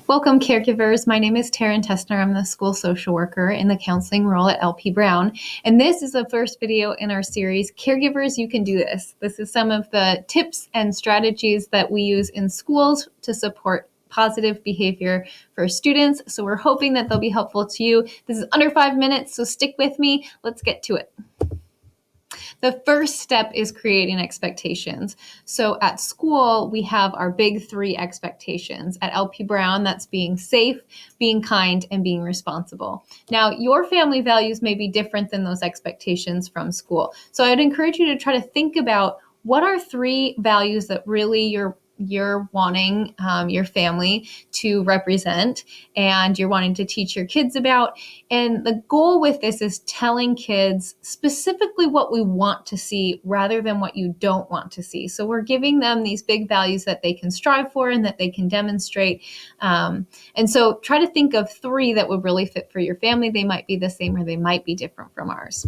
Welcome, caregivers. My name is Taryn Tessner. I'm the school social worker in the counseling role at LP Brown. And this is the first video in our series, Caregivers, You Can Do This. This is some of the tips and strategies that we use in schools to support positive behavior for students. So we're hoping that they'll be helpful to you. This is under 5 minutes, so stick with me. Let's get to it. The first step is creating expectations. So at school, we have our big three expectations. At LP Brown, that's being safe, being kind, and being responsible. Now, your family values may be different than those expectations from school. So I would encourage you to try to think about what are three values that really you're wanting your family to represent and you're wanting to teach your kids about. And the goal with this is telling kids specifically what we want to see rather than what you don't want to see. So we're giving them these big values that they can strive for and that they can demonstrate. And so try to think of three that would really fit for your family. They might be the same or they might be different from ours.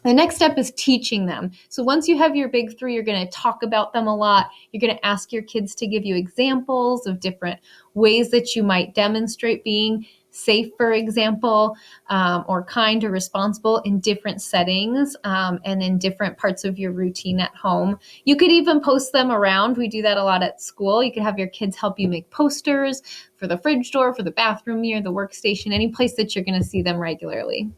The next step is teaching them. So once you have your big three, you're going to talk about them a lot. You're going to ask your kids to give you examples of different ways that you might demonstrate being safe, for example, or kind or responsible in different settings and in different parts of your routine at home. You could even post them around. We do that a lot at school. You could have your kids help you make posters for the fridge door, for the bathroom mirror, the workstation, any place that you're going to see them regularly.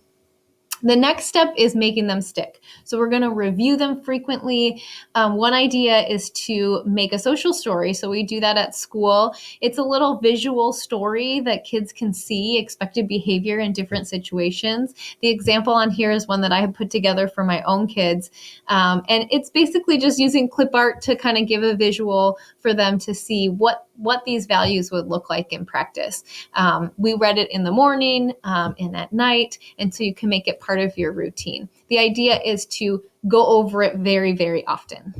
The next step is making them stick. So we're going to review them frequently. One idea is to make a social story. So we do that at school. It's a little visual story that kids can see expected behavior in different situations. The example on here is one that I have put together for my own kids. And it's basically just using clip art to kind of give a visual for them to see what these values would look like in practice. We read it in the morning and at night, and so you can make it part of your routine. The idea is to go over it very, very often.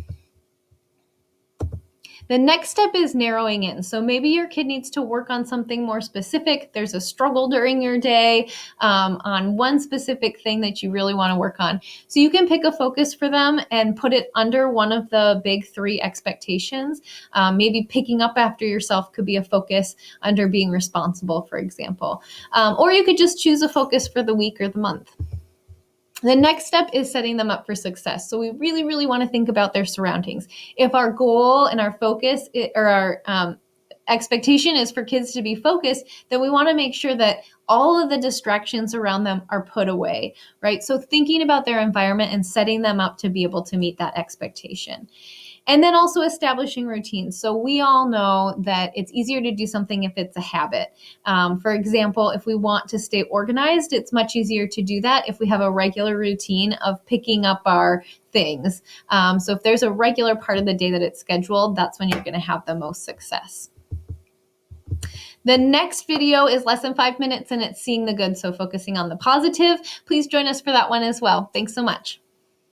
The next step is narrowing in. So maybe your kid needs to work on something more specific. There's a struggle during your day on one specific thing that you really want to work on. So you can pick a focus for them and put it under one of the big three expectations. Maybe picking up after yourself could be a focus under being responsible, for example. Or you could just choose a focus for the week or the month. The next step is setting them up for success. So we really, really want to think about their surroundings. If our goal and our focus or our expectation is for kids to be focused, then we want to make sure that all of the distractions around them are put away, right? So thinking about their environment and setting them up to be able to meet that expectation. And then also establishing routines. So we all know that it's easier to do something if it's a habit. For example, if we want to stay organized, it's much easier to do that if we have a regular routine of picking up our things. So if there's a regular part of the day that it's scheduled, that's when you're going to have the most success. The next video is less than 5 minutes and it's seeing the good, so focusing on the positive. Please join us for that one as well. Thanks so much.